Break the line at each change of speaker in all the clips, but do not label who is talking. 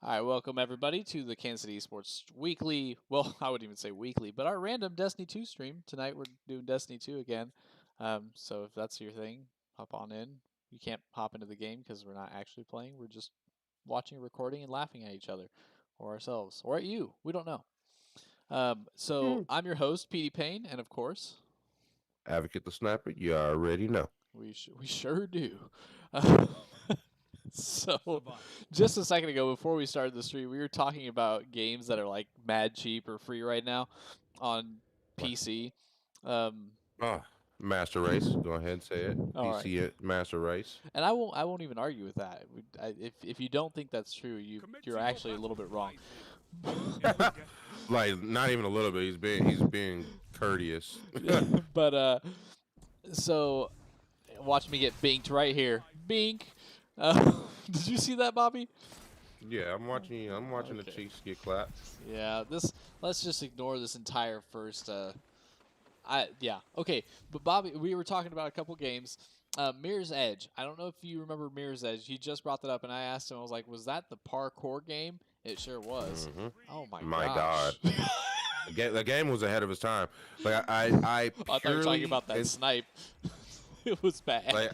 All right, welcome everybody to the Kansas City Esports Weekly. Well, I wouldn't even say weekly, but our random Destiny 2 stream. Tonight we're doing Destiny 2 again. So if that's your thing, hop on in. You can't hop into the game because we're not actually playing. We're just watching, recording, and laughing at each other or ourselves or at you. We don't know. So I'm your host, PD Payne, and of course,
Advocate the Sniper, you already know.
we sure do. So, just a second ago, before we started the stream, we were talking about games that are like mad cheap or free right now on PC.
Master Race. Go ahead and say it.
All right.
PC Master Race.
And I won't even argue with that. If you don't think that's true, you're actually a little bit wrong.
Like not even a little bit. He's being courteous.
But so watch me get binked right here. Bink. Did you see that, Bobby?
Yeah, I'm watching the cheeks get clapped.
Yeah, let's just ignore this entire first okay. But Bobby, we were talking about a couple games. Mirror's Edge. I don't know if you remember Mirror's Edge. He just brought that up, and I asked him. I was like, "Was that the parkour game?" It sure was.
Mm-hmm.
Oh
my
gosh.
God. The game was ahead of his time. Like I
thought you were talking about that snipe. It was bad.
Like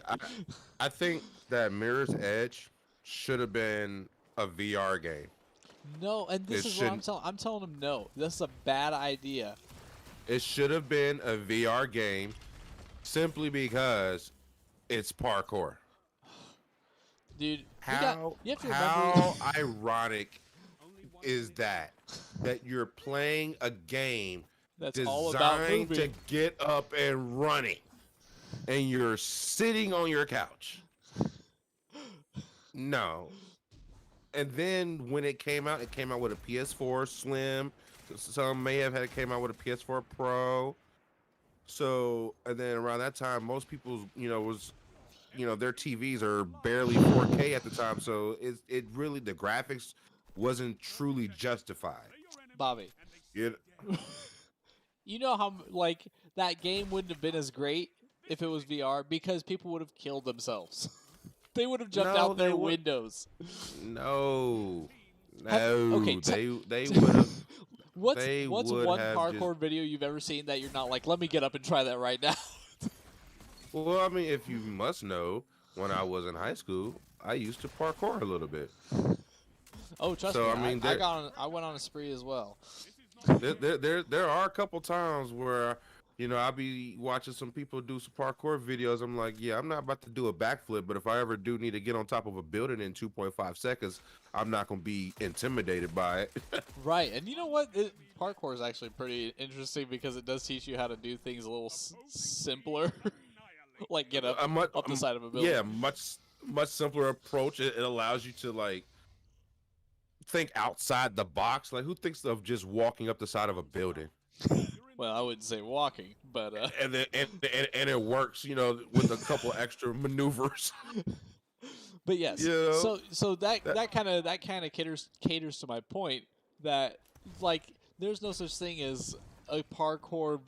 I think that Mirror's Edge should have been a VR game.
No, and this is what I'm telling him. No, this is a bad idea.
It should have been a VR game, simply because it's parkour.
Dude,
how ironic is that you're playing a game
that's
designed
all about moving
to get up and running, and you're sitting on your couch? No. And then when it came out with a PS4 Slim. Some may have had it came out with a PS4 Pro. So, and then around that time, most people's, their TVs are barely 4K at the time. So it really, the graphics wasn't truly justified.
Bobby,
you
know how like that game wouldn't have been as great if it was VR because people would have killed themselves. They would have jumped out their windows.
No.
Okay,
they would have.
What's one parkour video you've ever seen that you're not like, let me get up and try that right now?
Well, I mean, if you must know, when I was in high school, I used to parkour a little bit.
Oh, trust me, I mean, I went on a spree as well.
There are a couple times where, I'll be watching some people do some parkour videos. I'm like, yeah, I'm not about to do a backflip, but if I ever do need to get on top of a building in 2.5 seconds, I'm not going to be intimidated by it.
Right, and you know what? Parkour is actually pretty interesting because it does teach you how to do things a little simpler, like get up the side of a building.
Yeah, much simpler approach. It allows you to like think outside the box. Like, who thinks of just walking up the side of a building?
Well, I wouldn't say walking, but
and it works, with a couple extra maneuvers.
But yes, so that kind of caters to my point that like there's no such thing as a parkour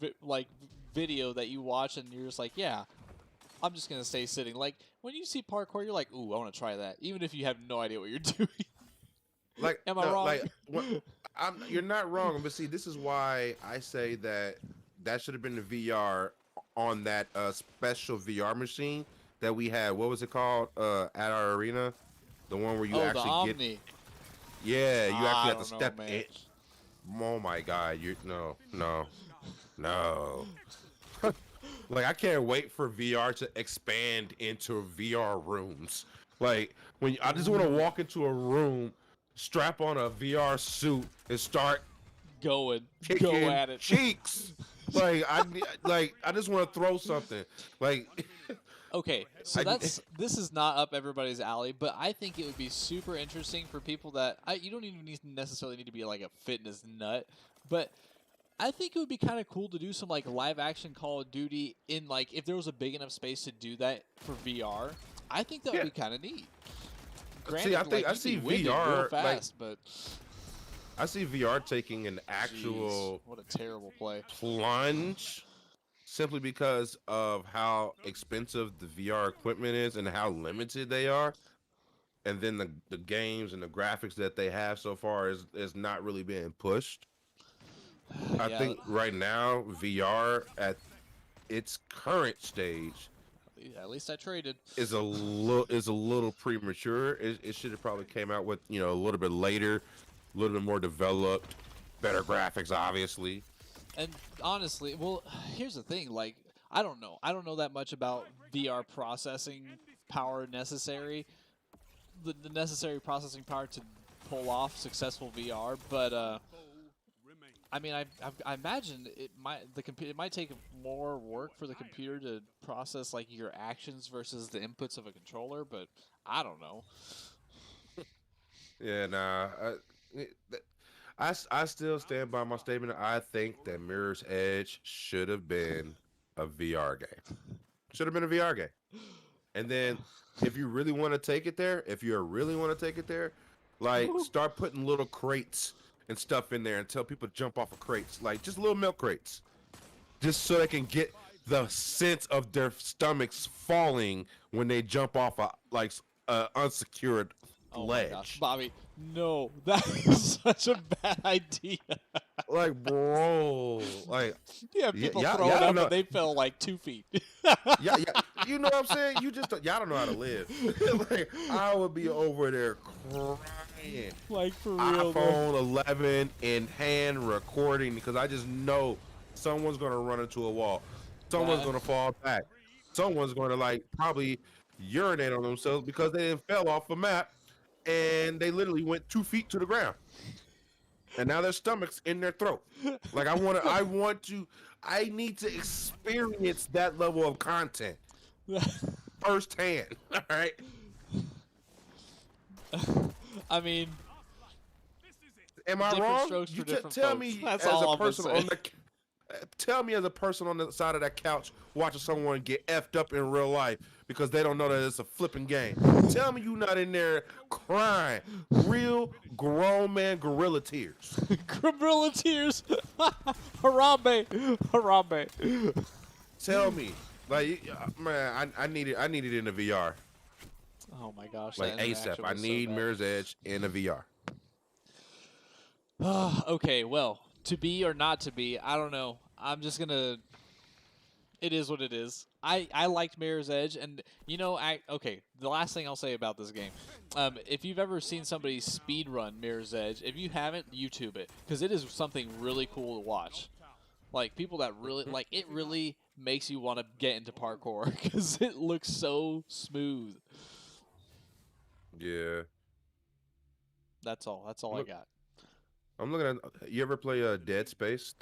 video that you watch and you're just like, yeah, I'm just gonna stay sitting. Like when you see parkour, you're like, ooh, I want to try that, even if you have no idea what you're doing.
Like,
am I wrong?
Like, you're not wrong, but see, this is why I say that should have been the VR on that special VR machine that we had. What was it called at our arena? The one where you actually
the Omni.
Yeah, you actually have to step in. Oh my God! No. Like, I can't wait for VR to expand into VR rooms. Like, I just want to walk into a room, strap on a VR suit, and start
go at it.
Cheeks. I just want to throw something. Like,
Okay, so
I,
this is not up everybody's alley, but I think it would be super interesting for people that you don't even necessarily need to be like a fitness nut, but I think it would be kind of cool to do some like live action Call of Duty in like if there was a big enough space to do that for VR. I think that would
yeah.
be kind of neat.
See, I
Granted,
think
like
I
you'd be
see
winded real
VR like
fast, but
I see VR taking an
jeez,
actual
what a terrible play.
plunge simply because of how expensive the VR equipment is and how limited they are. And then the games and the graphics that they have so far is not really being pushed. I
Yeah,
think right now VR at its current stage
at least I traded.
is a little premature. It should have probably came out with a little bit later, a little bit more developed, better graphics, obviously.
And honestly, well, here's the thing. Like, I don't know. I don't know that much about VR processing power necessary, the necessary processing power to pull off successful VR. But I mean, I imagine it might take more work for the computer to process like your actions versus the inputs of a controller. But I don't know.
Yeah, nah. I still stand by my statement. I think that Mirror's Edge should have been a VR game. Should have been a VR game. And then if you really want to take it there, if you really want to take it there, like start putting little crates and stuff in there and tell people to jump off of crates, like just little milk crates, just so they can get the sense of their stomachs falling when they jump off a like unsecured
Oh my gosh,
ledge.
Bobby, no, that is such a bad idea.
Like, bro, like,
Yeah,
yeah,
people throwing
y'all don't
up and
know.
they fell like 2 feet.
Yeah, yeah, you know what I'm saying? You just y'all don't know how to live. Like, I would be over there crying,
Like for real, though.
iPhone 11 in hand recording because I just know someone's gonna run into a wall, someone's
That
gonna fall back, someone's gonna like probably urinate on themselves because they didn't fell off the map and they literally went 2 feet to the ground and now their stomach's in their throat. Like I need to experience that level of content firsthand. All right.
I mean,
Am I
different
wrong?
strokes
You
for different
tell
folks.
me
That's
as a
all I'm gonna
person
say.
on the tell me as a person on the side of that couch watching someone get effed up in real life because they don't know that it's a flipping game. Tell me you not in there crying, real grown man gorilla tears.
Gorilla tears. Harambe, Harambe.
Tell me, like, man, I need it in the VR,
Oh my gosh,
like
that
ASAP.
interaction
I
was so
need
bad.
Mirror's Edge in a VR.
Okay, well, to be or not to be, I don't know. I'm just gonna. It is what it is. I liked Mirror's Edge, and okay. The last thing I'll say about this game, if you've ever seen somebody speed run Mirror's Edge, if you haven't, YouTube it because it is something really cool to watch. Like people that really like it, really makes you want to get into parkour because it looks so smooth.
Yeah.
That's all. That's all I
Look,
got.
I'm looking at. You ever play Dead Space?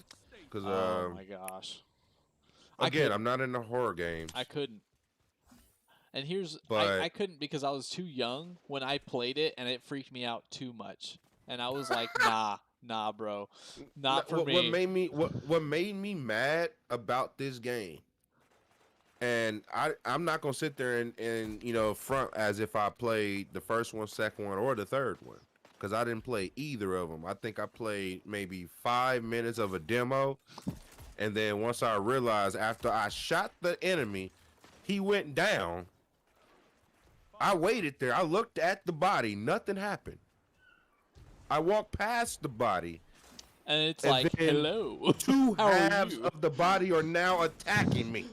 Because
Oh my gosh, I
again,
couldn't.
I'm not into horror games,
I couldn't. And I
but
couldn't because I was too young when I played it and it freaked me out too much. And I was like, nah, bro. Not for
what
me.
made me what made me mad about this game, and I'm not gonna sit there and front as if I played the first one, second one, or the third one, because I didn't play either of them. I think I played maybe 5 minutes of a demo, and then once I realized after I shot the enemy, he went down. I waited there. I looked at the body. Nothing happened. I walked past the body,
And it's
and
like,
then
hello.
two
How are
halves
you?
of the body are now attacking me.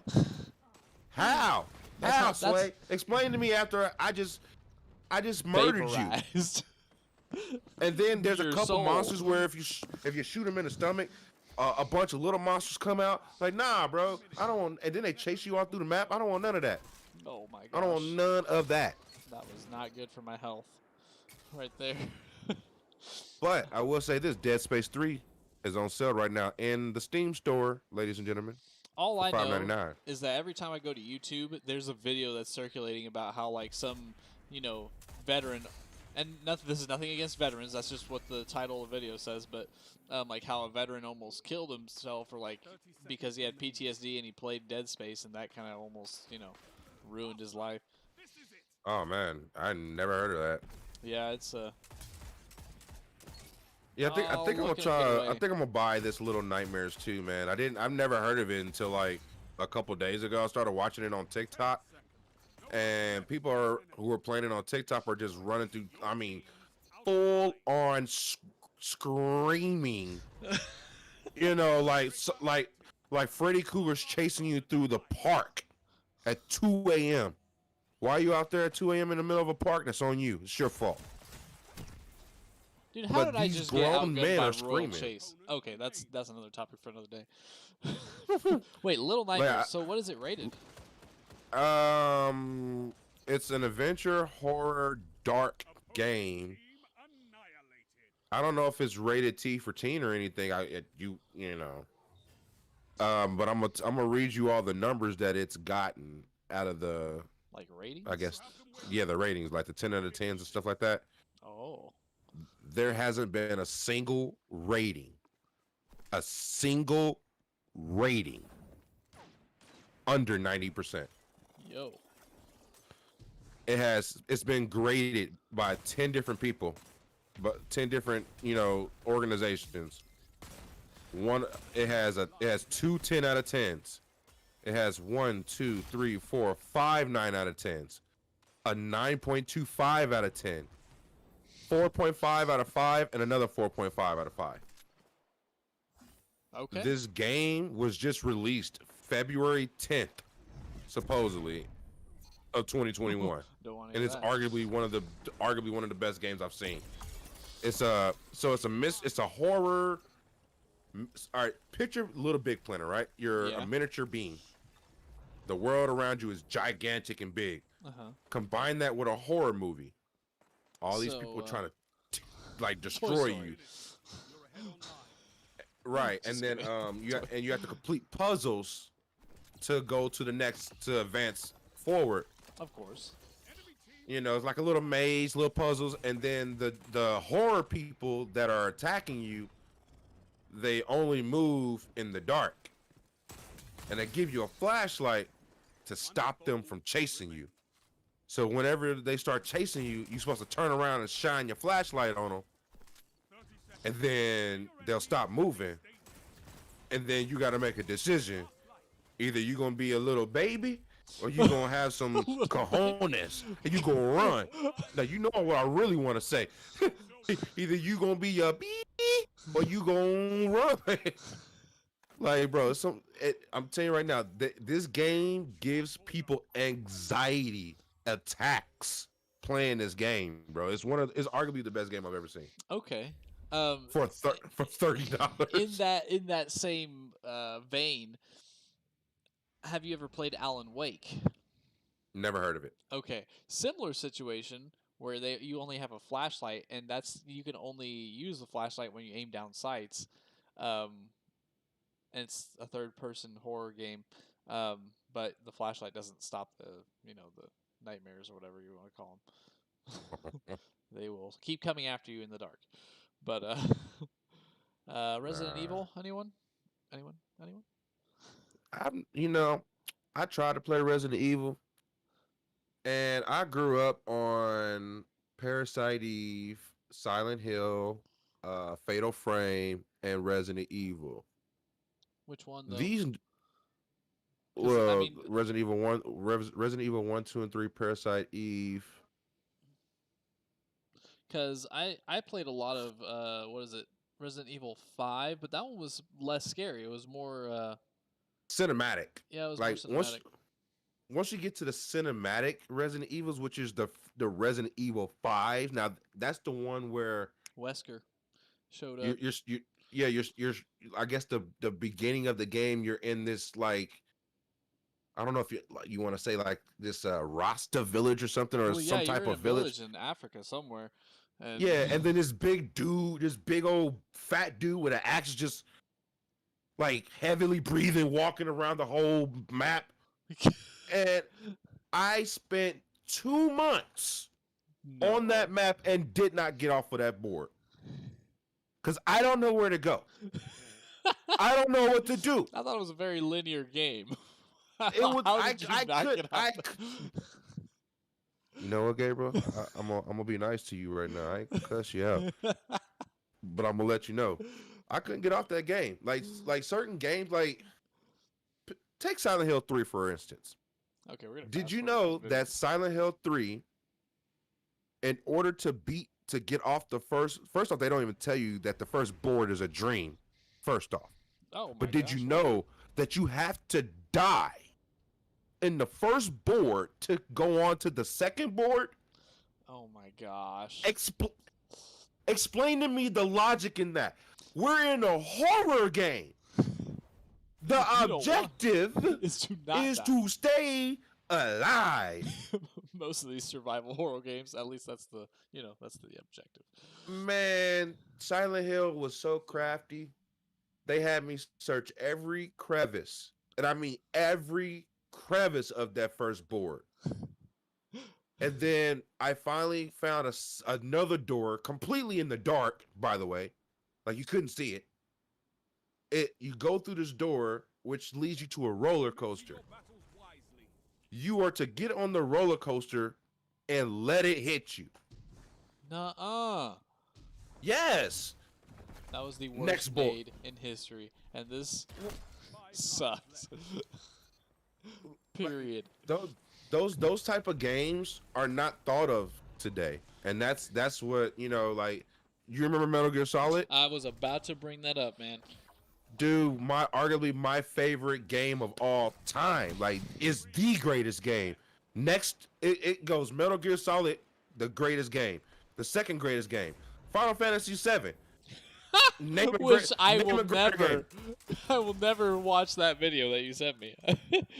How?
That's
How,
not that's
Sway? Explain to me after I just murdered you.
vaporized.
And then there's a
Your
couple
soul.
monsters where if you shoot them in the stomach, a bunch of little monsters come out. Like, nah, bro, I don't want. And then they chase you all through the map. I don't want none of that.
Oh my
I don't want
gosh.
none of that.
That was not good for my health. Right there.
But I will say this: Dead Space 3 is on sale right now in the Steam store, ladies and gentlemen.
All
for
I know
5.99.
is that every time I go to YouTube, there's a video that's circulating about how like some, you know, veteran, and nothing. This is nothing against veterans. That's just what the title of the video says. But like how a veteran almost killed himself, or like because he had PTSD and he played Dead Space, and that kind of almost, ruined his life.
Oh man, I never heard of that.
Yeah, it's
Yeah, I
oh,
think I'm gonna
look at him get
try. I
away.
think I'm gonna buy this Little Nightmares too, man. I've never heard of it until like a couple days ago. I started watching it on TikTok, and people who are playing it on TikTok are just running through. I mean, full on screaming. You know, like Freddy Krueger's chasing you through the park at 2 a.m. Why are you out there at 2 a.m. in the middle of a park? That's on you. It's your fault.
Dude, how
But
did I
these
just get
grown
outgunned
men
by
are
Royal
screaming.
Chase? Okay, that's another topic for another day. Wait, Little
Like,
Nightmares. So what is it rated?
it's an adventure horror dark game. I don't know if it's rated T for teen or anything. You know. But I'm gonna read you all the numbers that it's gotten out of the,
Like
I
ratings?
guess, yeah, the ratings, like the 10 out of 10s and stuff like that.
Oh.
There hasn't been a single rating under 90%.
Yo.
It's been graded by 10 different people, but 10 different, organizations. One it has two 10 out of 10s. It has 1, 2, 3, 4, 5 9 out of 10s. A 9.25 out of 10. 4.5 out of 5 and another 4.5 out of 5.
Okay.
This game was just released February 10th, supposedly, of 2021,
Don't want
and
any of
it's
that.
arguably one of the best games I've seen. It's a horror. All right, picture Little Big Planet, right? You're a
Yeah.
miniature being. The world around you is gigantic and big.
Uh-huh.
Combine that with a horror movie. All these people are
So,
trying to like
Toy
destroy
Story.
you. Right, and
Just
then
kidding.
you have to complete puzzles to go to advance forward.
Of course.
You know, it's like a little maze, little puzzles, and then the horror people that are attacking you, they only move in the dark, and they give you a flashlight to stop them from chasing you. So whenever they start chasing you, you're supposed to turn around and shine your flashlight on them, and then they'll stop moving, and then you got to make a decision. Either you're gonna be a little baby, or you gonna have some cojones and you gonna run. Now you know what I really want to say. Either you gonna be a bee or you gonna run. Like, bro, I'm telling you right now, this game gives people anxiety attacks playing this game, bro. It's arguably the best game I've ever seen
Okay.
for for
In
$30.
that same vein, have you ever played Alan Wake?
Never heard of it.
Okay, similar situation where you only have a flashlight, and you can only use the flashlight when you aim down sights. Um, and it's a third-person horror game, but the flashlight doesn't stop the nightmares or whatever you want to call them. They will keep coming after you in the dark. But Resident
Uh,
Evil, anyone? Anyone? Anyone?
I'm, I tried to play Resident Evil, and I grew up on Parasite Eve, Silent Hill, Fatal Frame, and Resident Evil.
Which one though?
These,
Because I
well,
mean,
Resident Evil 1, 2, and 3, Parasite Eve.
because I played a lot of what is it, Resident Evil 5, but that one was less scary. It was more
Cinematic.
yeah, it was more
Like
cinematic.
once you get to the cinematic Resident Evils, which is the Resident Evil 5. Now that's the one where
Wesker showed up.
you're yeah, you're I guess the beginning of the game, you're in this, like, I don't know if you want to say like this Rasta village or something, or
Well, yeah,
some
you're
type
in a
of village.
village in Africa somewhere, and
Yeah, and then this big old fat dude with an axe, just like heavily breathing, walking around the whole map. And I spent 2 months on
No.
that map and did not get off of that board because I don't know where to go. I don't know what to do.
I thought it was a very linear game.
It was
How did you
I
not
could
get off?
You know what, Gabriel? I'm gonna be nice to you right now. I ain't gonna cuss you out, but I'm gonna let you know I couldn't get off that game. Like certain games, like take Silent Hill 3 for instance.
Okay, we're gonna
Did
fast
you
forward some
know
video.
that Silent Hill 3, in order to get off the first off, they don't even tell you that the first board is a dream. First off,
Oh
but
my
did you
gosh, really?
know that you have to die in the first board to go on to the second board?
Oh my gosh.
Explain to me the logic in that. We're in a horror game. The
You don't want
objective
is to not
is
die.
to stay alive.
Most of these survival horror games, at least that's the that's the objective.
Man, Silent Hill was so crafty. They had me search every crevice, and I mean every crevice of that first board. And then I finally found another door completely in the dark, by the way. Like you couldn't see it. You go through this door, which leads you to a roller coaster. You are to get on the roller coaster and let it hit you.
Nuh-uh.
Yes.
That was the
Next
worst
board.
made in history, and this sucks. Period.
Those type of games are not thought of today, and that's what like. You remember Metal Gear Solid?
I was about to bring that up, man.
Dude, arguably my favorite game of all time. Like, is the greatest game. Next, it goes Metal Gear Solid, the greatest game. The second greatest game, Final Fantasy VII.
Which I
name
will
a greater
never,
game.
I will never watch that video that you sent me.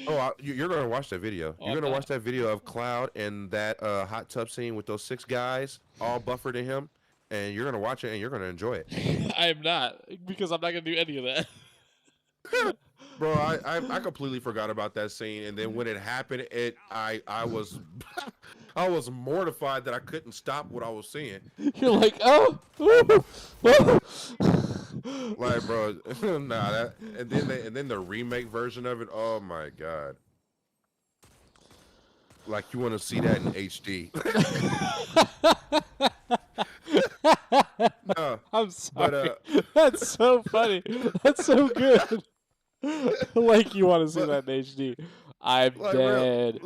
Oh, you're gonna watch that video.
Oh,
You're
I'm
gonna
not.
watch that video of Cloud and that hot tub scene with those 6 guys all buffered in him, and you're gonna watch it and you're gonna enjoy it.
I am not, because I'm not gonna do any of that.
Bro, I completely forgot about that scene, and then when it happened, I was I was mortified that I couldn't stop what I was seeing.
You're like, oh, ooh, oh.
Like, bro, nah, and then the remake version of it. Oh my god! Like, you want to see that in HD? No,
I'm
but
sorry. That's so funny. That's so good. Like you want to see
but
that in HD. I'm
like
dead.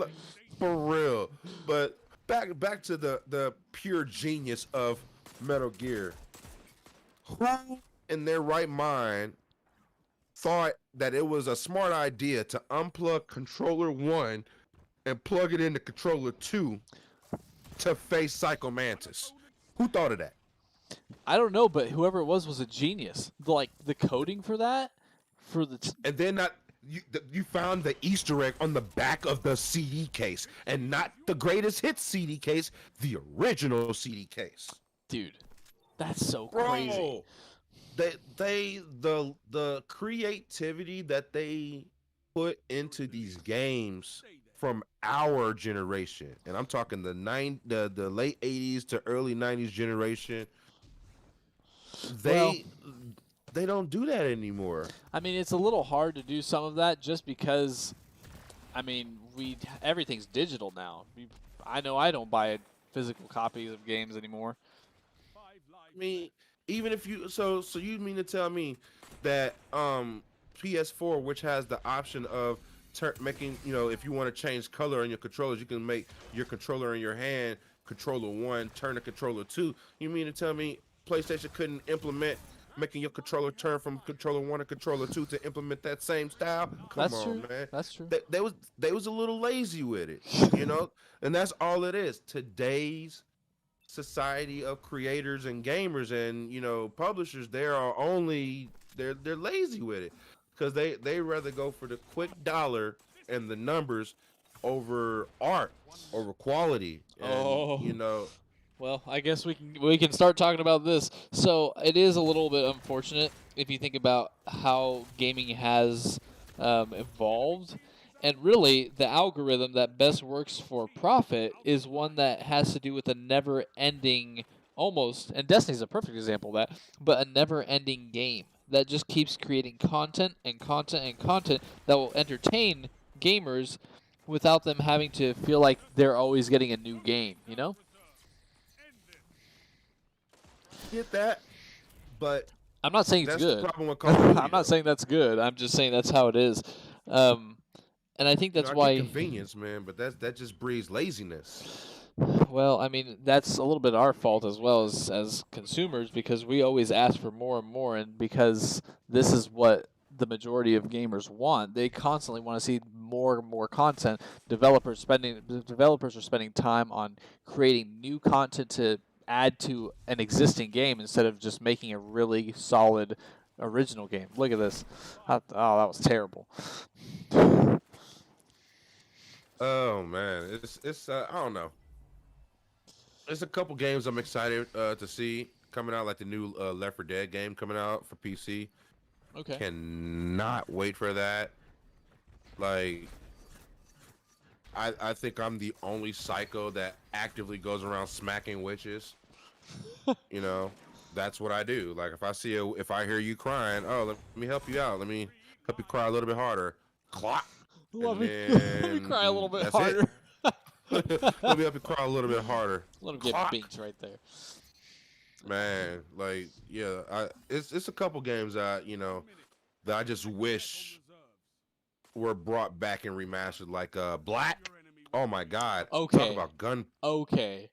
for real. But back to the pure genius of Metal Gear. Who in their right mind thought that it was a smart idea to unplug controller 1 and plug it into controller 2 to face Psycho Mantis? Who thought of that?
I don't know, but whoever it was a genius. Like the coding for that, for the
And then you found the Easter egg on the back of the CD case, and not the greatest hits CD case, the original CD case.
dude. That's so
Bro,
crazy.
the creativity that they put into these games from our generation, and I'm talking the late 80s to early 90s generation.
Well,
They don't do that anymore.
I mean, it's a little hard to do some of that just because, I mean, everything's digital now. I know I don't buy physical copies of games anymore.
I mean, even if you you mean to tell me that PS4, which has the option of making, if you want to change color on your controllers, you can make your controller in your hand controller 1 turn to controller 2. You mean to tell me PlayStation couldn't implement making your controller turn from controller 1 to controller 2 to implement that same style? Come
That's
on,
true.
man.
That's true.
They was a little lazy with it, and that's all it is. Today's society of creators and gamers and publishers, they're lazy with it, because they rather go for the quick dollar and the numbers over art, over quality, and
Oh. Well, I guess we can start talking about this. So it is a little bit unfortunate if you think about how gaming has evolved, and really the algorithm that best works for profit is one that has to do with a never-ending, almost, and Destiny's a perfect example of that, but a never-ending game that just keeps creating content and content and content that will entertain gamers without them having to feel like they're always getting a new game. You know?
Get that, but
I'm not saying it's
that's the
good.
problem with Call of Duty,
I'm not
though.
saying that's good. I'm just saying that's how it is. Um, and I think
You know,
that's
I get
why.
convenience, man, but that just breeds laziness.
Well, I mean, that's a little bit our fault as well as consumers because we always ask for more and more, and because this is what the majority of gamers want. They constantly want to see more and more content. Developers are spending time on creating new content to add to an existing game instead of just making a really solid original game. Look at this. Oh, that was terrible.
Oh man, it's I don't know. There's a couple games I'm excited to see coming out, like the new Left 4 Dead game coming out for PC.
Okay.
Cannot wait for that. Like, I think I'm the only psycho that actively goes around smacking witches. You know, that's what I do. Like, if I hear you crying, oh, let me help you out. Let me help you cry a little bit harder. Clock,
Let
and
me let me cry a little
then
bit
that's it.
harder.
Let me help you cry a little bit harder.
Let him get
Clock.
binked right there.
Man, like yeah, it's a couple games that that I just wish were brought back and remastered, like Black. Oh my God, talk
Okay,
about gun.
okay.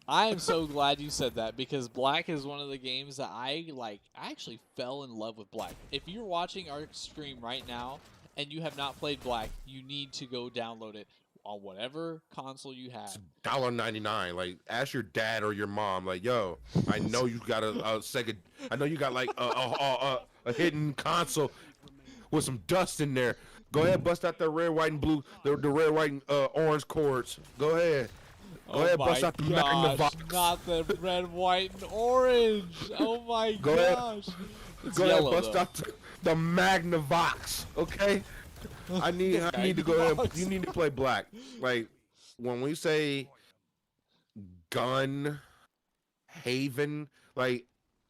I am so glad you said that because Black is one of the games that I like. I actually fell in love with Black. If you're watching our stream right now and you have not played Black, you need to go download it on whatever console you
It's
have.
$1.99. Like, ask your dad or your mom. Like, yo, I know you got a Sega. I know you got like a hidden console with some dust in there. Go ahead, bust out the red, white, and blue, the red, white, and orange cords. Go ahead. Go
Oh
ahead, bust
my
out the
gosh,
Magnavox.
not the red, white, and orange. Oh my
Go ahead,
gosh. It's
go ahead,
yellow
bust
though.
out the Magnavox. Okay,
The
I need to go ahead. You
Magnavox.
need to play Black. Like, when we say gun haven, like,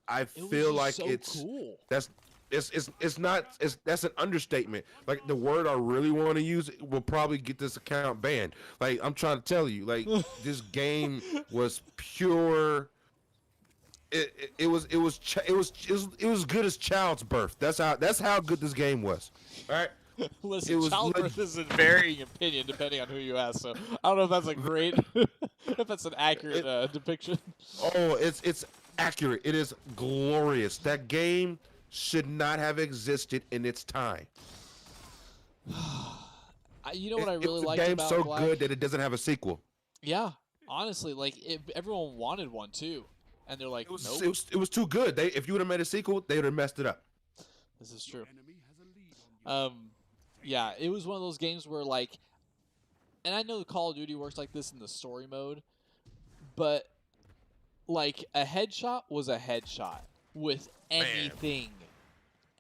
I
It was
feel
just
like
so cool.
that's it's not that's an understatement. Like, the word I really want to use will probably get this account banned. Like, I'm trying to tell you, like, this game was pure. It was good as child's birth. That's how good this game was. All right, it
Listen,
was like,
childbirth is a varying opinion depending on who you ask. So I don't know if that's a great, if that's an accurate
it.
depiction.
Oh, it's accurate. It is glorious. That game should not have existed in its time.
You know what I
It
really
was a
liked
game
about
so
Black?
good that it doesn't have a sequel.
Yeah, honestly, like everyone wanted one too, and they're like, nope,
It was too good. They If you would have made a sequel, they would have messed it up.
this is true. Um, yeah, it was one of those games where like, and I know the Call of Duty works like this in the story mode, but like a headshot was a headshot with
Man,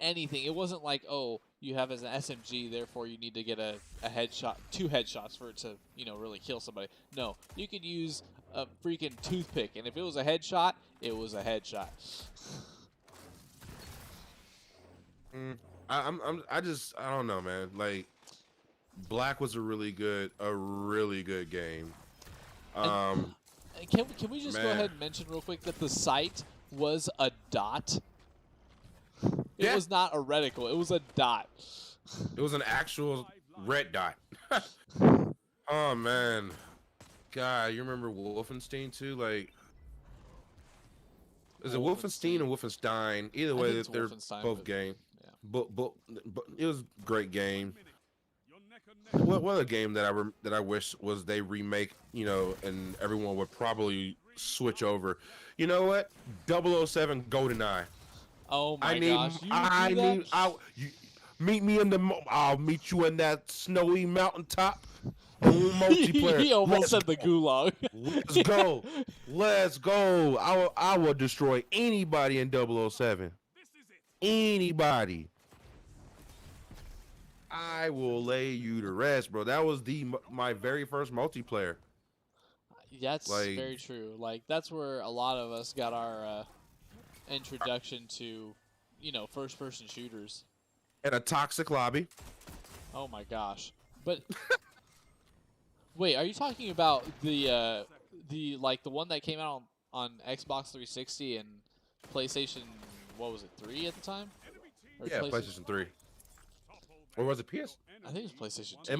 anything. It wasn't like, oh, you have as an SMG, therefore you need to get a headshot, two headshots for it to, really kill somebody. No, you could use a freaking toothpick, and if it was a headshot, it was a headshot.
mm, I don't know, man. Like, Black was a really good game.
And
Um,
can we just go
man,
ahead and mention real quick that the site was a dot? It
yeah,
was not a reticle. It was a dot.
it was an actual red dot. Oh man, God, you remember Wolfenstein too? Like, is it Wolfenstein
Wolfenstein.
or Wolfenstein? Either
I
way,
think it's
they're
Wolfenstein,
both
but
game.
yeah.
But it was a great game. What other game that I wish was they remake, and everyone would probably switch over. You know what? 007 GoldenEye.
Oh my gosh, you would do that?
You meet me in I'll meet you in that snowy mountaintop. own multiplayer.
He almost
Let's
said the
go.
gulag.
Let's go. Let's go. I will destroy anybody in 007. Anybody. I will lay you to rest, bro. That was my very first multiplayer.
That's
Like,
very true. Like that's where a lot of us got our introduction to, first-person shooters.
in a toxic lobby.
Oh my gosh! But wait, are you talking about the one that came out on Xbox 360 and PlayStation? What was it, 3 at the time? Or
Yeah, PlayStation 3. Or was it PS?
I think it was PlayStation 2.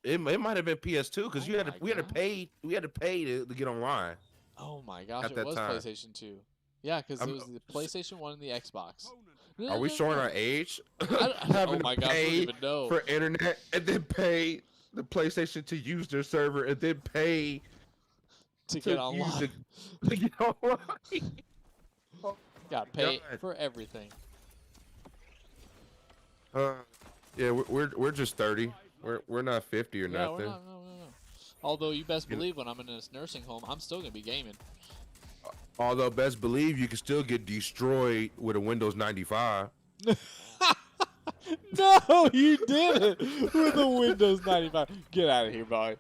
It might have been PS2 because
Oh
we had to pay to get online
Oh my gosh,
at
it
that
was
time.
PlayStation 2. Yeah, because it
I'm,
was the PlayStation 1 and the Xbox. No,
are
no,
we
no,
showing
no.
our age?
Oh
Having
my
to
gosh, I don't
pay
even know.
for internet and then pay the PlayStation to use their server and then pay
To get
to use
online.
to get online. Oh
Got
my
pay for everything.
God. Yeah, we're just 30. We're not 50 or
Yeah, we're
nothing.
not. No, no, no. Although you best
You know,
believe when I'm in this nursing home, I'm still gonna be gaming.
although best believe you can still get destroyed with a Windows 95.
No, you did it with a Windows 95. Get out of here, boy.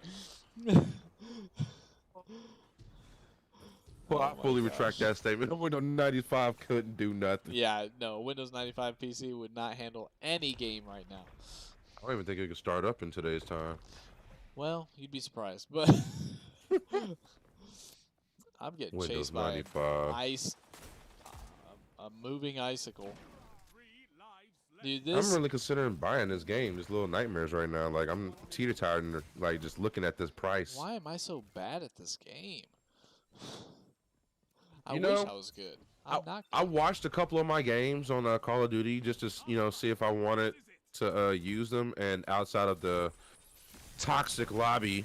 Well, I
Oh my
fully
gosh.
retract that statement. A Windows 95 couldn't do nothing.
Yeah, no, Windows 95 PC would not handle any game right now.
I don't even think it could start up in today's time.
Well, you'd be surprised, but I'm getting
Windows
chased by an
95.
ice, a moving icicle. Dude,
I'm
this.
really considering buying this game, this Little Nightmares right now. Like I'm teeter-tottering, and like just looking at this price.
Why am I so bad at this game? I
You
wish
know,
I was good.
I,
I'm not
I
good.
watched a couple of my games on Call of Duty just to see if I wanted to use them, and outside of the toxic lobby.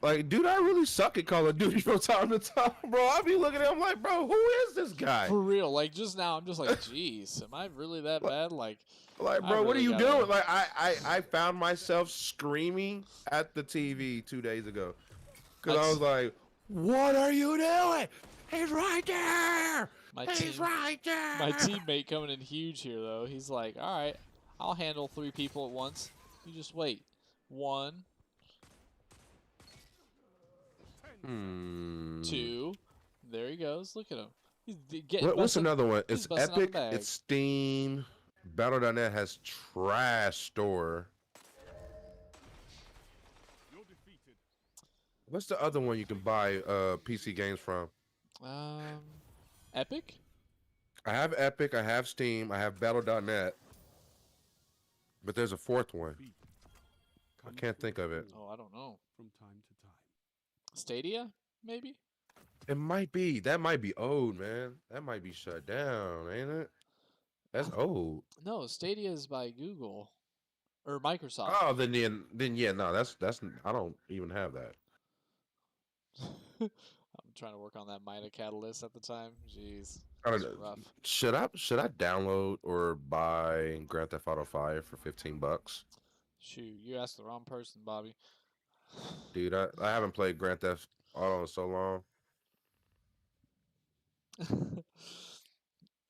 Like, dude, I really suck at Call of Duty from time to time, bro. I be looking at him like, bro, who is this guy?
For real, like just now, I'm just like, jeez, am I really that bad? Like,
Like,
I
bro, what are
really
you
gotta-
doing? Like, I found myself screaming at the TV 2 days ago because I was like, what are you doing? He's right there. He's right there.
My teammate coming in huge here, though. He's like, all right, I'll handle 3 people at once. You just wait. 1,
Hmm.
2. There he goes. Look at him. He's getting
What's
busting-
another one?
he's
It's
busting out the
Epic.
bag.
It's Steam. Battle.net has trash store. What's the other one you can buy PC games from?
Epic?
I have Epic, I have Steam, I have Battle.net. But there's a fourth one. I can't think of it.
Oh, I don't know.
From time to time.
Stadia, maybe?
It might be. That might be old, man. That might be shut down, ain't it? That's old.
No, Stadia is by Google or Microsoft.
Oh, then yeah, no, that's I don't even have that.
I'm trying to work on that Mida catalyst at the time. Jeez,
I don't
it's
know.
rough.
Should I download or buy Grand Theft Auto 5 for $15?
Shoot, you asked the wrong person, Bobby.
Dude, I haven't played Grand Theft Auto in so long.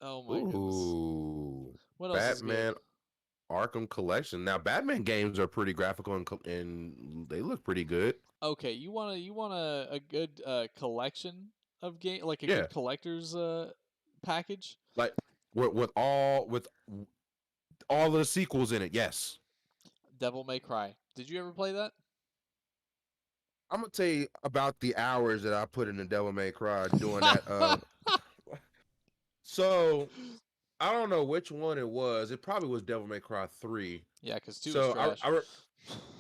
Oh my goodness.
Ooh.
What else is
Batman
good?
Arkham Collection. Now, Batman games are pretty graphical and they look pretty good.
Okay, you want a good collection of game, like a
Yeah.
good collector's package?
Like with all of the sequels in it. Yes.
Devil May Cry. Did you ever play that?
I'm gonna tell you about the hours that I put in the Devil May Cry doing that. So I don't know which one it was. It probably was Devil May Cry 3.
Yeah, because 2
So
was trash.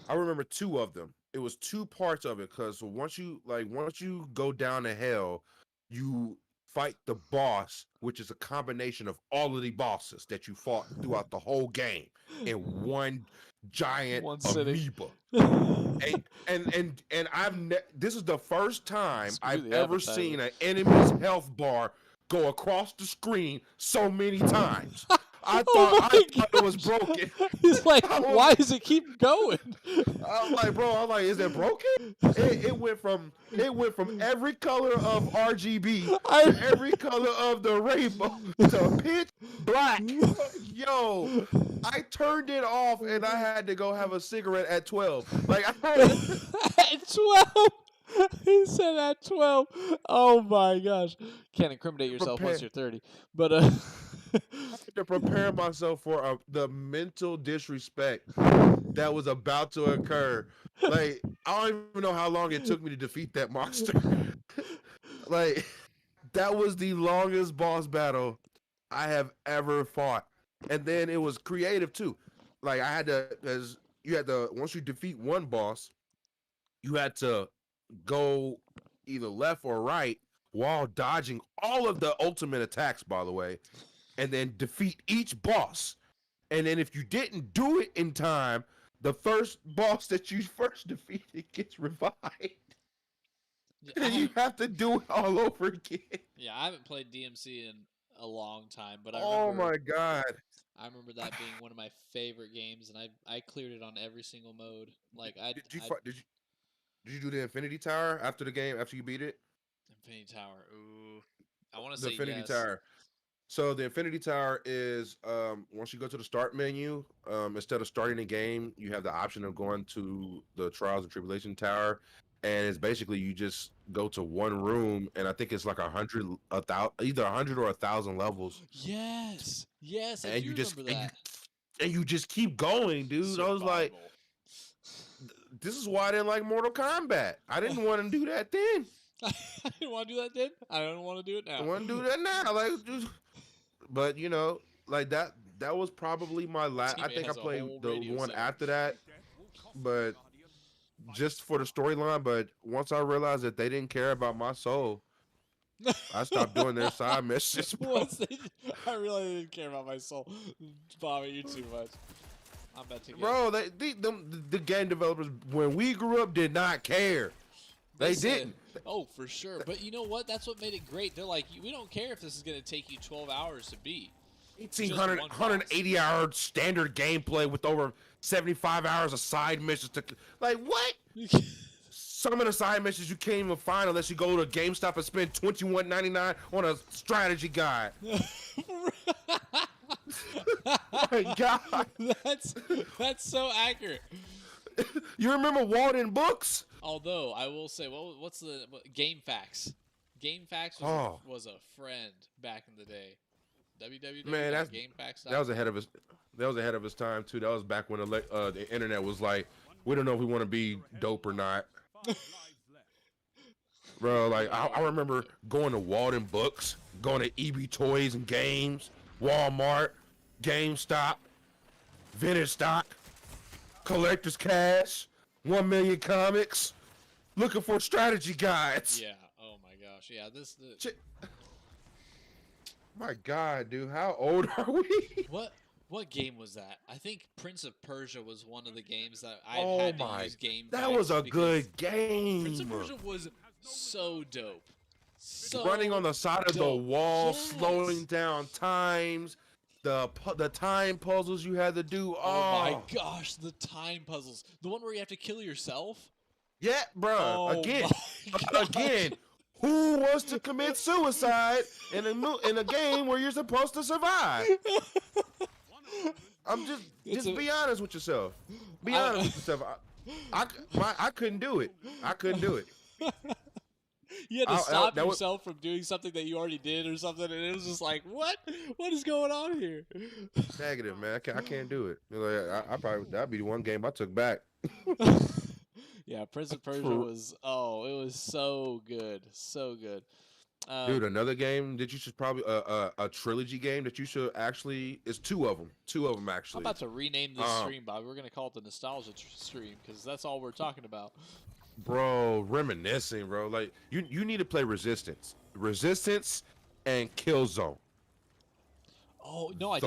I remember 2 of them. It was 2 parts of it because once you go down to hell, you fight the boss, which is a combination of all of the bosses that you fought throughout the whole game in one giant
One sitting.
amoeba. And this is the first time
Screw
I've
the
ever
appetizer.
seen an enemy's health bar go across the screen so many times.
Oh
I
my
thought it was
gosh!
broken.
He's like,
I
why
was
does it keep going?
I'm like, bro, I'm like, is it broken? It went from every color of RGB
I.
to every color of the rainbow to pitch black. Yo, I turned it off and I had to go have a cigarette at 12. Like I had to
At 12. He said at 12. Oh my gosh. Can't incriminate yourself once
prepare
you're 30. But
I had to prepare myself for the mental disrespect that was about to occur. Like I don't even know how long it took me to defeat that monster. Like that was the longest boss battle I have ever fought. And then it was creative too. Like I had to, as you had to, once you defeat one boss, you had to go either left or right while dodging all of the ultimate attacks, by the way, and then defeat each boss. And then if you didn't do it in time, the first boss that you first defeated gets revived.
yeah,
And you have to do it all over again.
I haven't played DMC in a long time, but
Oh my god.
I remember that being one of my favorite games, and I cleared it on every single mode. Like
Did you
I
did you do the Infinity Tower after the game after you beat it?
Infinity Tower. Ooh, I want to
The
say
Infinity
yes.
Tower. So the Infinity Tower is once you go to the start menu, instead of starting the game, you have the option of going to the Trials and Tribulation Tower, and it's basically you just go to one room, and I think it's like 100, either 100 or 1,000 levels,
Yes, yes, I
and
do
you just
remember that.
and you just keep going, dude. I was like,
Survival.
this is why I didn't like Mortal Kombat. I didn't want to do that then.
I didn't want to do that then. I don't want to do it
I
now.
want to do that now. Like, just, but you know, like that was probably my last. I
Teammate
think I
has a
played
whole
the
radio
one
signal.
after that, but just for the storyline. But once I realized that they didn't care about my soul, I stopped doing their side missions, bro.
Once they, I really didn't care about my soul. Bobby, you too much. I'm about to get.
Bro, the game developers when we grew up did not care. They
Said,
didn't.
oh, for sure. But you know what? That's what made it great. They're like, we don't care if this is going to take you 12 hours to beat. It's just
1,800,
one boss.
180-hour standard gameplay with over 75 hours of side missions to like what? Some of the side missions you can't even find unless you go to GameStop and spend $21.99 on a strategy guide. My God,
that's so accurate.
you remember Walden Books?
Although I will say, what's the Game Facts? Game Facts was a friend back in the day.
Man,
www.gamefacts.com.
that was ahead of his that was ahead of his time too. That was back when the internet was like, we don't know if we want to be dope or not. Bro, like I remember going to Walden Books, going to EB Toys and Games, Walmart, GameStop, Vintage Stock, Collector's Cash, 1 Million Comics, looking for strategy guides.
Yeah. Oh my gosh. Yeah.
My God, dude, how old are we?
What game was that? I think Prince of Persia was one of the games that I had to use Game
that
Facts
was a
because
good game.
Prince of Persia was so dope. So
Running on the side of the wall,
Yes.
slowing down times, the time puzzles you had to do.
Oh my gosh, the time puzzles. The one where you have to kill yourself?
Yeah, bro.
Oh
Again,
my gosh.
again. Who wants to commit suicide in a game where you're supposed to survive? I'm just be honest with yourself. Be honest with yourself. I couldn't do it. I couldn't do it.
You had to stop yourself from doing something that you already did or something, and it was just like, what? What is going on here?
Negative, man. I can't do it. Like, I probably that'd be the one game I took back.
Yeah, Prince of Persia was it was so good, so good.
Dude, another game that you should probably a trilogy game that you should actually is two of them actually.
I'm about to rename this stream, Bob. We're gonna call it the nostalgia stream because that's all we're talking about.
Bro, reminiscing, bro. Like you need to play Resistance and Killzone.
Oh no, I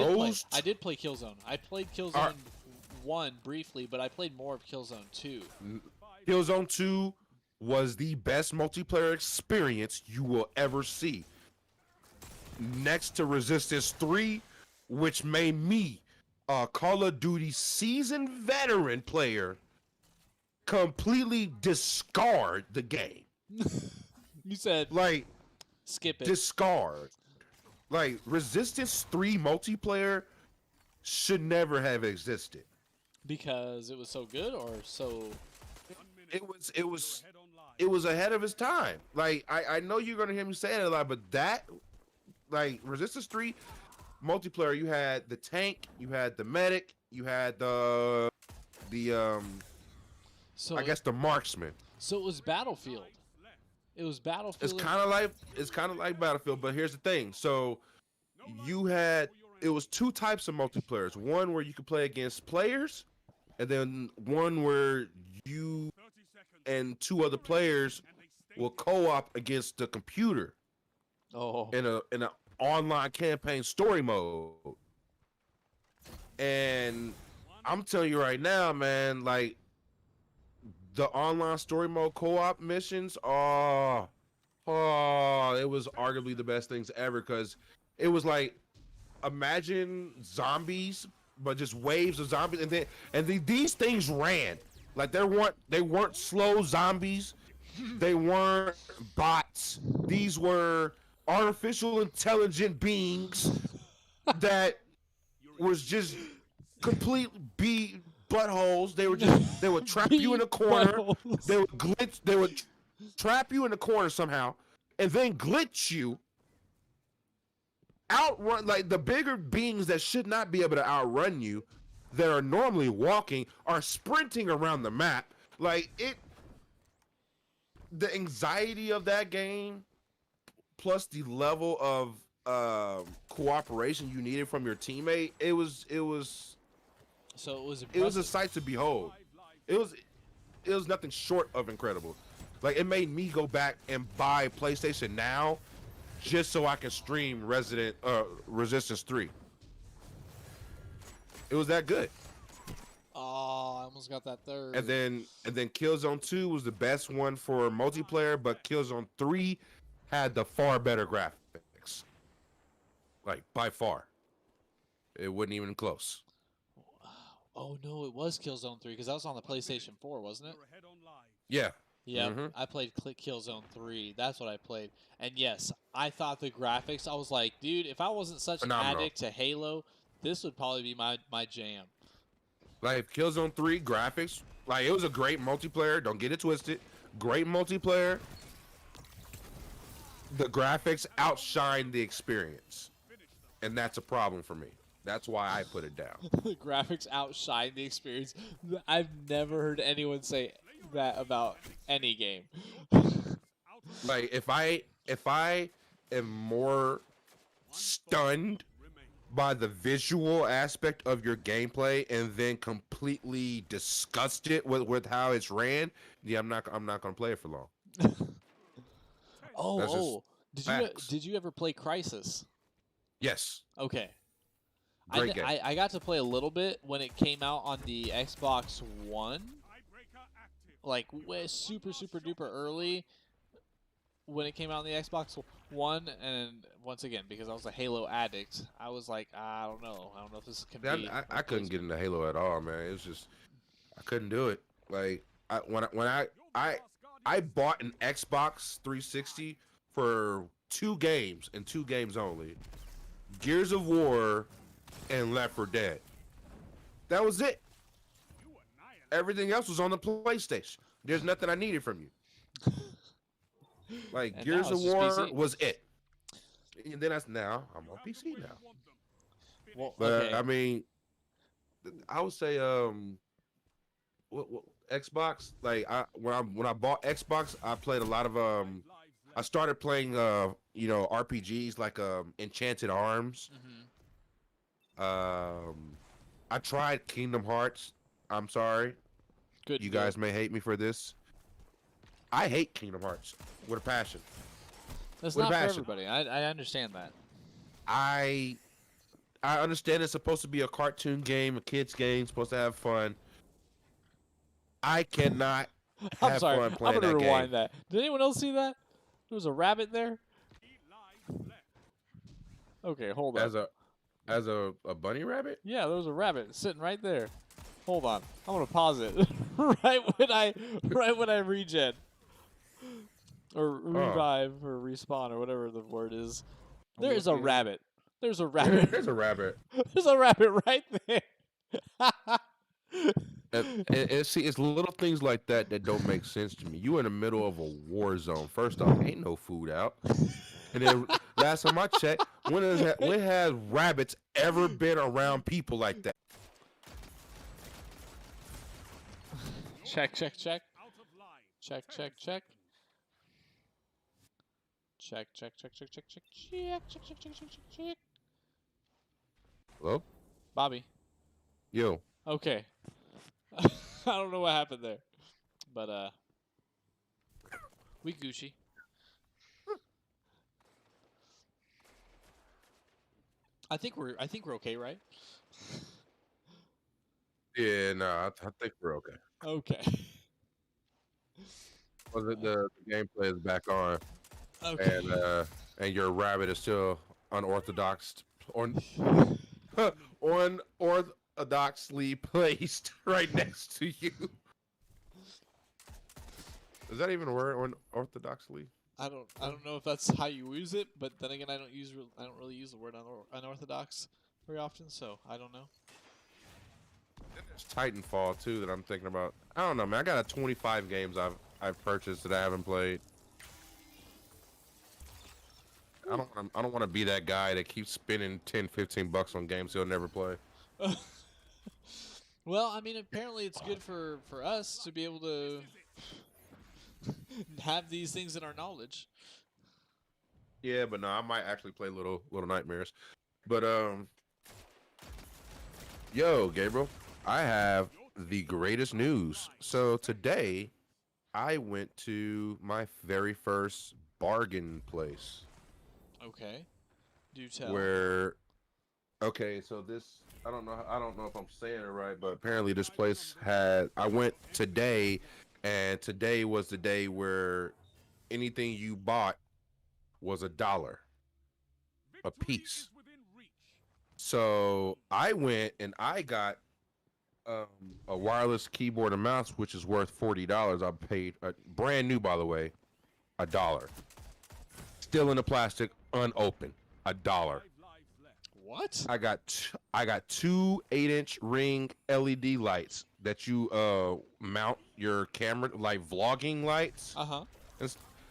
did play Killzone. I played Killzone 1 briefly, but I played more of Killzone 2.
Killzone 2 was the best multiplayer experience you will ever see. Next to Resistance 3, which made me a Call of Duty seasoned veteran player completely discard the game.
You said
Like,
skip it
discard. Like, Resistance 3 multiplayer should never have existed.
because it was so good or so.
It was ahead of its time. Like, I know you're gonna hear me say it a lot, but that, like, Resistance 3 multiplayer, you had the tank, you had the medic, you had the
So
I guess the marksman.
So it was Battlefield. It was
It's
Battlefield.
kind of like Battlefield, but here's the thing. So you had it was two types of multiplayers. One where you could play against players, and then one where you and two other players will co-op against the computer
Oh,
in an online campaign story mode. And I'm telling you right now, man, like the online story mode co-op missions, it was arguably the best things ever because it was like imagine zombies, but just waves of zombies, and these things ran like they weren't slow zombies, they weren't bots. These were artificial intelligent beings that was just complete buttholes. They would trap you in a corner.
buttholes.
They would glitch. They would trap you in the corner somehow, and then glitch you. Outrun like the bigger beings that should not be able to outrun you, that are normally walking, are sprinting around the map. Like it, the anxiety of that game, plus the level of cooperation you needed from your teammate, it was
So it was
it was a
impressive.
sight to behold. It was nothing short of incredible. Like it made me go back and buy PlayStation Now just so I can stream Resistance 3. It was that good.
Oh, I almost got that third.
And then Killzone 2 was the best one for multiplayer, but Killzone 3 had the far better graphics. Like by far. It wasn't even close.
Oh no, it was Killzone 3 because that was on the PlayStation 4, wasn't it?
Yeah.
Yep,
Mhm.
I played Killzone 3. That's what I played. And yes, I thought the graphics, I was like, dude, if I wasn't such an
Phenomenal.
addict to Halo, this would probably be my jam.
Like Killzone 3 graphics, like it was a great multiplayer. Don't get it twisted. Great multiplayer. The graphics outshine the experience, and that's a problem for me. That's why I put it down.
The graphics outshine the experience. I've never heard anyone say that about any game.
Like if I am more stunned by the visual aspect of your gameplay and then completely disgusted with how it's ran, yeah, I'm not gonna play it for long. That's just
Oh,
facts.
did you ever play Crisis?
Yes,
Okay.
great game.
I got to play a little bit when it came out on the Xbox One, like super duper early when it came out on the Xbox One, and once again because I was a Halo addict, I was like, I don't know if this can be.
I couldn't get into Halo at all, man. It was just I couldn't do it. Like I bought an Xbox 360 for two games and two games only, Gears of War and Left 4 Dead. That was it. Everything else was on the PlayStation. There's nothing I needed from you. Like
And
Gears
now
of
it's just
War
PC.
was it. And then now I'm on PC now.
Well,
But
okay.
I mean, I would say what Xbox. Like when I bought Xbox, I played a lot of I started playing RPGs like Enchanted Arms. I tried Kingdom Hearts. I'm sorry,
Good.
you guys may hate me for this. I hate Kingdom Hearts with a passion.
That's
with a
not for
passion.
everybody. I understand that.
I understand it's supposed to be a cartoon game, a kids game, supposed to have fun. I cannot
I'm
have
sorry.
fun
I'm
playing
gonna
that
rewind
game.
that. Did anyone else see that? There was a rabbit there. Okay, hold
As
up.
As a bunny rabbit?
Yeah, there was a rabbit sitting right there. Hold on, I'm gonna pause it right when I regen or
Oh,
revive or respawn or whatever the word is.
I'm
There is a
looking.
rabbit. There's a
Yeah,
rabbit.
there's a rabbit.
There's a rabbit right there.
And see, it's little things like that that don't make sense to me. You in the middle of a war zone. First off, ain't no food out. And then last time I checked, when has rabbits ever been around people like that?
Check, check, check. Check, check, check. Check, check, check, check, check, check, check, check, check, check, check, check, check.
Hello?
Bobby.
Yo.
Okay. I don't know what happened there. But we Gucci. I think we're okay, right?
Yeah, no, I think we're okay.
Okay.
Was it the gameplay is back on
Okay.
and your rabbit is still unorthodox or unorthodoxly placed right next to you. Is that even a word? Unorthodoxly?
I don't know if that's how you use it, but then again, I don't really use the word unorthodox very often, so I don't know.
There's Titanfall too that I'm thinking about. I don't know, man. I got a 25 games I've purchased that I haven't played. I don't want to be that guy that keeps spending 10, 15 bucks on games he'll never play.
Well, I mean, apparently it's good for us to be able to have these things in our knowledge.
Yeah, but no, I might actually play Little Nightmares. But yo, Gabriel, I have the greatest news. So today I went to my very first bargain place
Okay. Do tell.
where okay, so this I don't know if I'm saying it right, but apparently this place had I went today and today was the day where anything you bought was $1 a piece. So I went and I got um, a wireless keyboard and mouse, which is worth $40. I paid brand new, by the way, $1. Still in the plastic, unopened, $1.
What?
I got two 8-inch ring LED lights that you mount your camera, like vlogging lights,
Uh huh.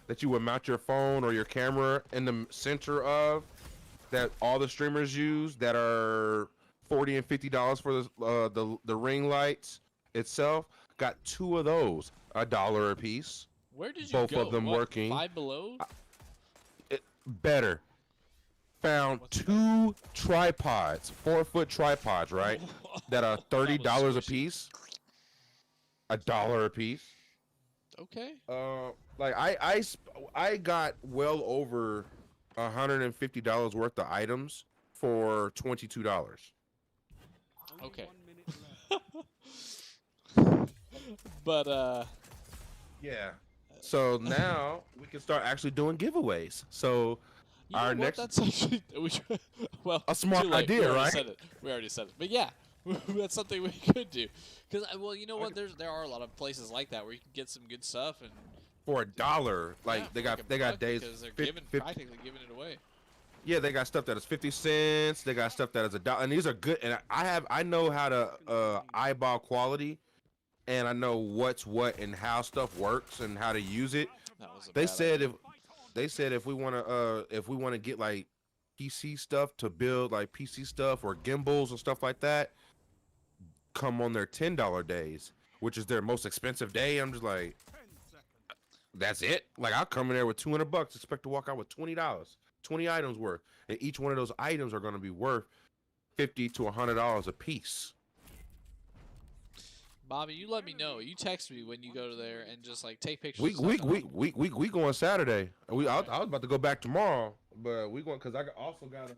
that you would mount your phone or your camera in the center of, that all the streamers use, that are $40 and $50 for the ring lights itself. Got two of those, $1 a piece.
Where did you
Both of
go?
them
What?
working.
Five Below?
Better. Found
What's that?
two tripods, 4-foot tripods, right? That are
That was
$30 a
squishy.
piece, $1 a piece.
Okay.
Like I got well over $150 worth of items for $22.
Okay. But
Yeah. So now we can start actually doing giveaways. So
you know
our
what?
next
That's actually well,
a
too
smart
late. We
idea,
already
right?
said it. We already said it. But yeah, that's something we could do. Because well, you know what? There are a lot of places like that where you can get some good stuff and
For $1.
yeah,
Like
for like a
they got
buck
days
because they're
50,
practically giving it away.
yeah, they got stuff that is 50 cents. They got stuff that is $1. And these are good, and I know how to eyeball quality, and I know what's what and how stuff works and how to use it.
That was a
They
bad
said
idea.
if if we want to get like PC stuff to build like PC stuff or gimbals and stuff like that, come on their $10 days, which is their most expensive day. I'm just like, that's it. Like I'll come in there with $200, expect to walk out with $20, 20 items worth, and each one of those items are going to be worth $50 to $100 a piece.
Bobby, you let me know. You text me when you go to there and just like take pictures of
We
stuff
we
and
we we we, we going Saturday.
Alright.
I was about to go back tomorrow, but we going because also got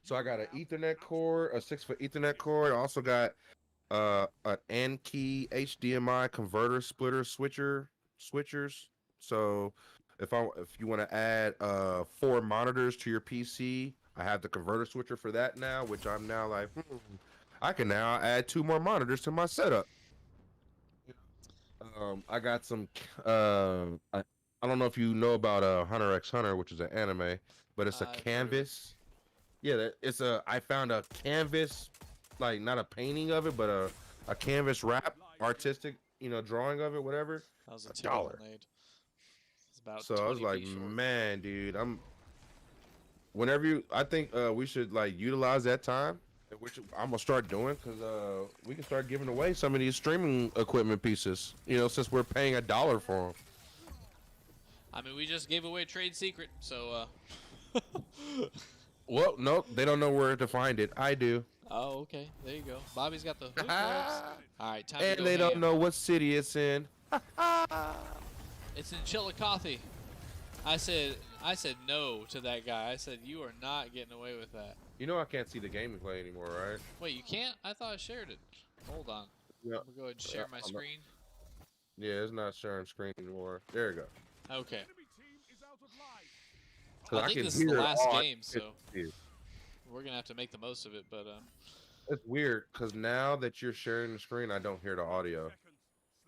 so I got an Ethernet cord, a 6-foot Ethernet cord. I also got an N key HDMI converter splitter switchers. So if you want to add 4 monitors to your PC, I have the converter switcher for that now, which I'm now like, I can now add 2 more monitors to my setup. I got some. I don't know if you know about Hunter X Hunter, which is an anime, but it's a
I've heard of it.
canvas. Yeah, it's a. I found a canvas, like not a painting of it, but a canvas wrap, artistic, drawing of it, whatever.
That was a
A
typical
dollar.
nade. It's about
So I was
20
like,
feet short.
man, dude, I think we should like utilize that time, which I'm gonna start doing because we can start giving away some of these streaming equipment pieces. Since we're paying $1 for them.
I mean, we just gave away trade secret, so
Well, no, they don't know where to find it. I do.
oh, okay. There you go. Bobby's got the hookups. All right, time to
And
go
they don't
ham.
know what city it's in.
It's in Chillicothe. I said no to that guy. I said you are not getting away with that.
I can't see the gameplay anymore, right?
Wait, you can't? I thought I shared it. Hold on.
Yeah.
I'm gonna go ahead and share my
I'm not-
screen.
Yeah, it's not sharing screen anymore. There you go.
Okay.
Because
I think
can
this is the
hear
last
all-
game, so we're gonna have to make the most of it. But
It's weird because now that you're sharing the screen, I don't hear the audio.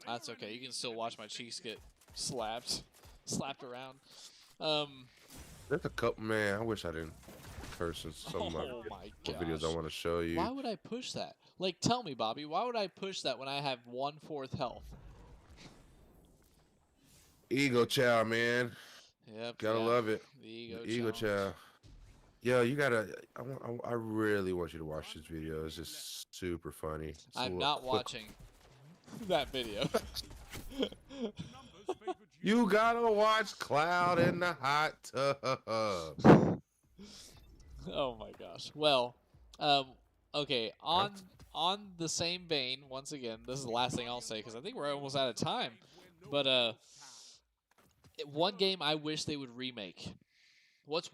that's okay. You can still watch my cheeks get slapped around.
There's a couple, man. I wish I didn't curse in some of
Oh my
videos I
gosh.
want to show you.
Why would I push that? Like, tell me, Bobby, why would I push that when I have 1/4 health?
Ego chow, man.
Yep.
Gotta
yeah.
love it.
The ego,
Ego
challenge.
chow. Yo, you gotta. I really want you to watch this video. It's just super funny. It's a
I'm
little
not
quick.
watching that video.
You gotta watch Cloud in the hot tub.
Oh my gosh. Well, okay. On the same vein, once again, this is the last thing I'll say because I think we're almost out of time. But one game I wish they would remake. What's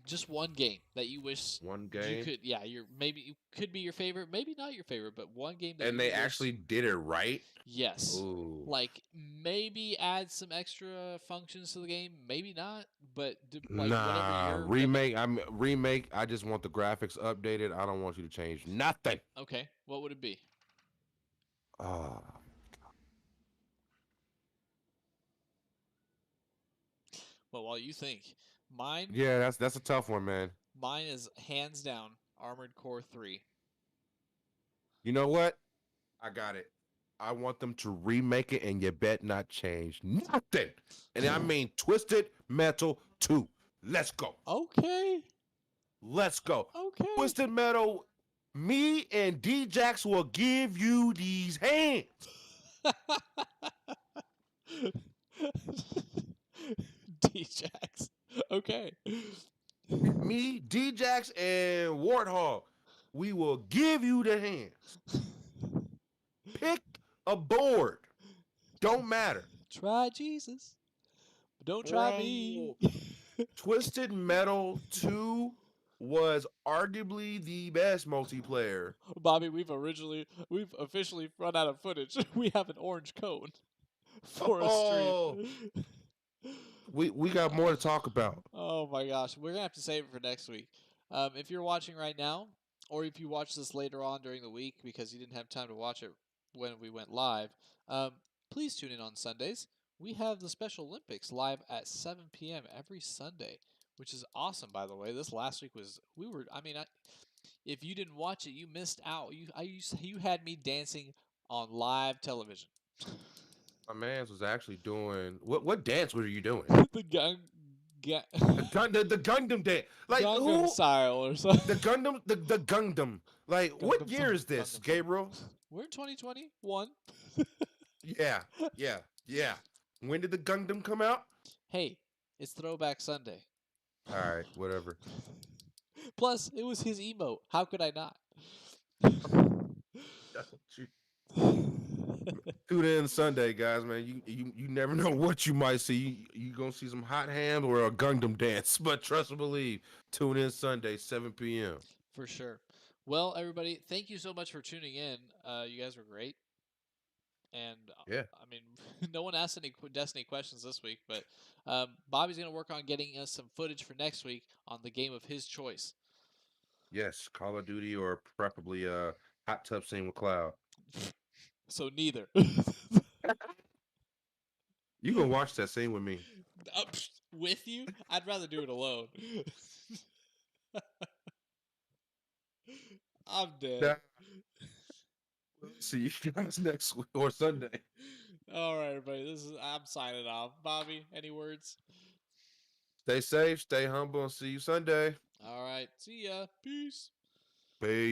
just one game that you wish
One
you
game,
could? Yeah, maybe it could be your favorite, maybe not your favorite, but one game that
and
you
they
wish,
actually did it right.
yes.
Ooh.
Like maybe add some extra functions to the game, maybe not, but like whatever
Nah,
your
remake. I just want the graphics updated. I don't want you to change nothing.
Okay, what would it be?
Ah,
Well, while you think, mine
yeah, that's a tough one, man.
mine is hands down Armored Core 3.
You know what? I got it. I want them to remake it, and you bet not change nothing. And I mean Twisted Metal 2. Let's go.
Okay.
Let's go.
Okay.
Twisted Metal. Me and D-Jax will give you these hands.
D-Jax. Okay.
Me, D-Jax, and Warthog. We will give you the hands. Pick a board. Don't matter.
Try Jesus. But don't try me.
Twisted Metal 2 was arguably the best multiplayer.
Bobby, we've officially run out of footage. We have an orange cone for a stream.
We got more to talk about.
Oh my gosh, we're gonna have to save it for next week. If you're watching right now, or if you watch this later on during the week because you didn't have time to watch it when we went live, please tune in on Sundays. We have the Special Olympics live at 7 p.m. every Sunday, which is awesome. By the way, this last week was if you didn't watch it, you missed out. You had me dancing on live television.
My man's was actually doing what dance were you doing?
The gun.
The Gundam dance. Like
Gangnam
who?
Style or something.
The Gundam. Like what
Gundam
year
song,
is this,
Gundam song.
Gabriel?
We're in 2021.
Yeah. When did the Gundam come out?
Hey, it's Throwback Sunday.
All right, whatever.
Plus, it was his emote. How could I not?
Tune in Sunday, guys, man. You never know what you might see. You gonna see some hot ham or a Gundam dance. But trust and believe, tune in Sunday, 7 p.m.
For sure. Well, everybody, thank you so much for tuning in. You guys were great. And
Yeah.
I mean, no one asked any Destiny questions this week, but Bobby's going to work on getting us some footage for next week on the game of his choice.
Yes, Call of Duty or preferably a hot tub scene with Cloud.
So neither.
You can watch that scene with me.
With you? I'd rather do it alone. I'm dead.
That, we'll see you guys next week or Sunday.
All right, everybody. I'm signing off. Bobby, any words?
Stay safe, stay humble, and see you Sunday.
All right. See ya. Peace.
Peace.